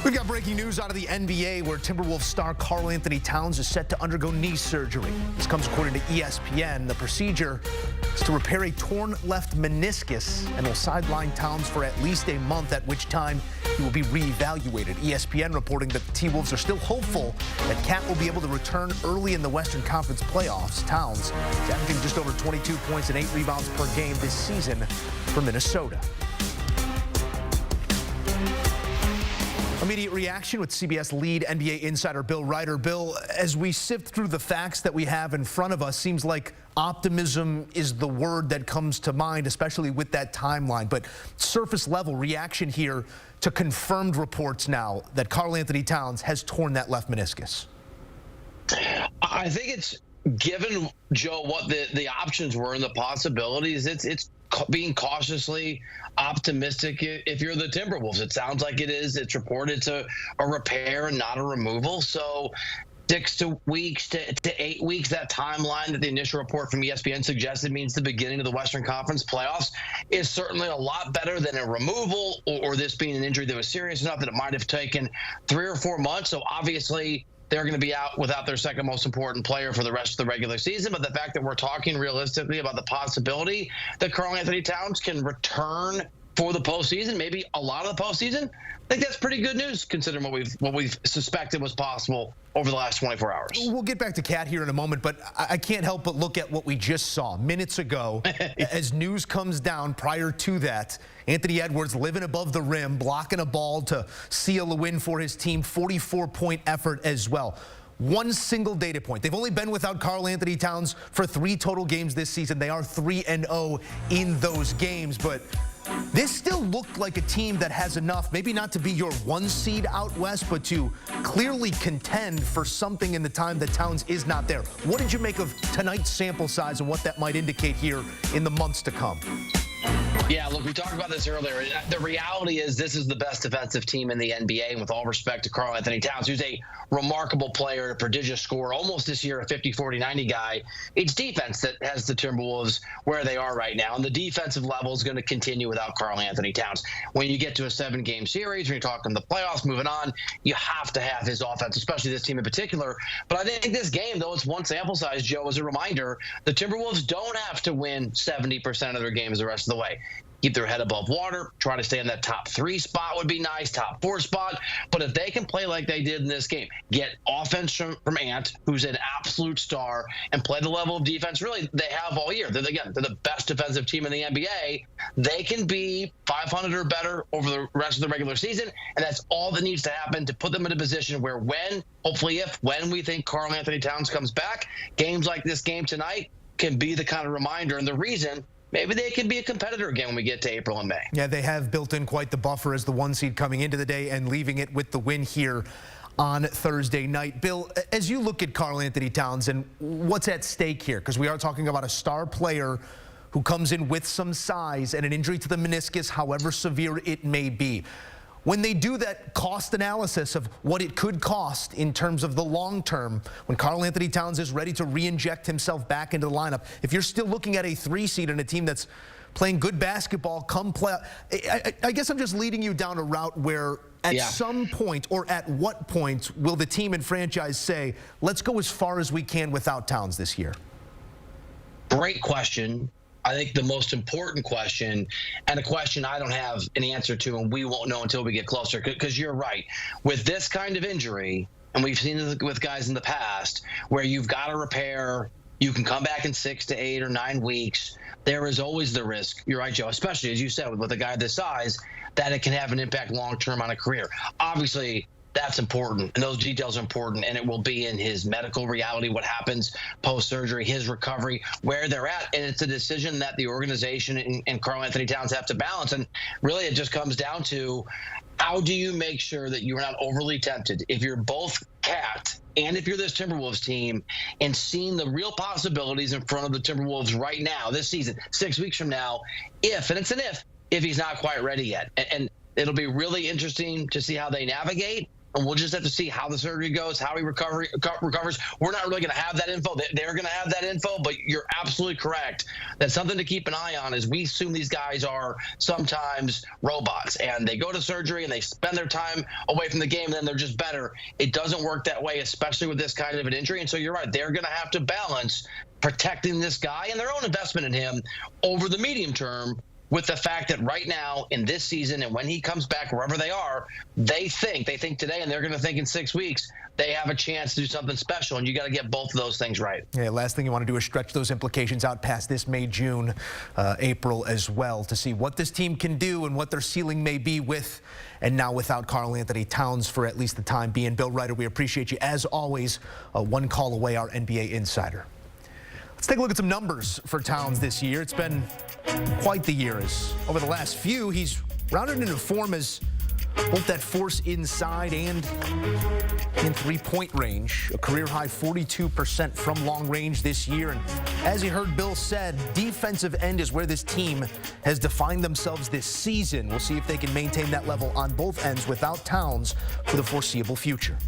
We got breaking news out of the NBA where Timberwolves star Karl-Anthony Towns is set to undergo knee surgery. This comes according to ESPN. The procedure is to repair a torn left meniscus and will sideline Towns for at least a month, at which time he will be reevaluated. ESPN reporting that the T-Wolves are still hopeful that Cat will be able to return early in the Western Conference playoffs. Towns is averaging just over 22 points and 8 rebounds per game this season for Minnesota. Immediate reaction with CBS lead NBA insider Bill Reiter. Bill, as we sift through the facts that we have in front of us, seems like optimism is the word that comes to mind, especially with that timeline. But surface level reaction here to confirmed reports now that Karl-Anthony Towns has torn that left meniscus. I think it's given, Joe, what the options were and the possibilities. It's being cautiously optimistic if you're the Timberwolves. It sounds like it is. It's reported to a repair and not a removal. So 6 weeks to 8 weeks, that timeline that the initial report from ESPN suggested means the beginning of the Western Conference playoffs is certainly a lot better than a removal or this being an injury that was serious enough that it might have taken 3 or 4 months. So obviously they're going to be out without their second most important player for the rest of the regular season. But the fact that we're talking realistically about the possibility that Karl-Anthony Towns can return for the postseason, maybe a lot of the postseason, I think that's pretty good news considering what we've suspected was possible over the last 24 hours. We'll get back to Cat here in a moment, but I can't help but look at what we just saw minutes ago. As news comes down prior to that, Anthony Edwards living above the rim, blocking a ball to seal a win for his team, 44-point effort as well. One single data point. They've only been without Karl-Anthony Towns for 3 total games this season. They are 3-0 in those games, but this still looked like a team that has enough, maybe not to be your 1 seed out west, but to clearly contend for something in the time that Towns is not there. What did you make of tonight's sample size and what that might indicate here in the months to come? Yeah, look, we talked about this earlier. The reality is this is the best defensive team in the NBA, and with all respect to Karl-Anthony Towns, who's a remarkable player, a prodigious scorer, almost this year a 50, 40, 90 guy. It's defense that has the Timberwolves where they are right now, and the defensive level is going to continue without Karl-Anthony Towns. When you get to a 7-game series, when you're talking the playoffs, moving on, you have to have his offense, especially this team in particular. But I think this game, though it's one sample size, Joe, as a reminder, the Timberwolves don't have to win 70% of their games the rest of the way. Keep their head above water, try to stay in that top 3 spot would be nice, top 4 spot. But if they can play like they did in this game, get offense from Ant, who's an absolute star, and play the level of defense really they have all year. They're the best defensive team in the NBA. They can be 500 or better over the rest of the regular season, and that's all that needs to happen to put them in a position where when we think Karl-Anthony Towns comes back, games like this game tonight can be the kind of reminder and the reason maybe they can be a competitor again when we get to April and May. Yeah, they have built in quite the buffer as the 1 seed coming into the day and leaving it with the win here on Thursday night. Bill, as you look at Karl-Anthony Towns and what's at stake here, because we are talking about a star player who comes in with some size and an injury to the meniscus, however severe it may be. When they do that cost analysis of what it could cost in terms of the long term, when Karl-Anthony Towns is ready to re-inject himself back into the lineup, if you're still looking at a 3 seed and a team that's playing good basketball, come play. I guess I'm just leading you down a route where at some point or at what point will the team and franchise say, let's go as far as we can without Towns this year? Great question. I think the most important question, and a question I don't have an answer to, and we won't know until we get closer, because you're right. With this kind of injury, and we've seen it with guys in the past, where you've got to repair, you can come back in 6 to 8 or 9 weeks, there is always the risk, you're right, Joe, especially, as you said, with a guy this size, that it can have an impact long-term on a career. Obviously, that's important, and those details are important, and it will be in his medical reality, what happens post-surgery, his recovery, where they're at, and it's a decision that the organization and Karl-Anthony Towns have to balance, and really it just comes down to how do you make sure that you're not overly tempted if you're both Cat and if you're this Timberwolves team and seeing the real possibilities in front of the Timberwolves right now, this season, 6 weeks from now, if he's not quite ready yet, and it'll be really interesting to see how they navigate. and we'll just have to see how the surgery goes, how he recovers. We're not really going to have that info. They're going to have that info, but you're absolutely correct. That's something to keep an eye on, is we assume these guys are sometimes robots, and they go to surgery and they spend their time away from the game, and then they're just better. It doesn't work that way, especially with this kind of an injury. And so you're right. They're going to have to balance protecting this guy and their own investment in him over the medium term with the fact that right now in this season and when he comes back, wherever they are, they think today, and they're going to think in 6 weeks, they have a chance to do something special, and you got to get both of those things right. Yeah, last thing you want to do is stretch those implications out past this May, June, April as well, to see what this team can do and what their ceiling may be with and now without Karl-Anthony Towns for at least the time being. Bill Reiter, we appreciate you as always. One call away, our NBA insider. Let's take a look at some numbers for Towns this year. It's been quite the year. As over the last few, he's rounded into form as both that force inside and in three-point range. A career-high 42% from long range this year. And as you heard Bill said, defensive end is where this team has defined themselves this season. We'll see if they can maintain that level on both ends without Towns for the foreseeable future.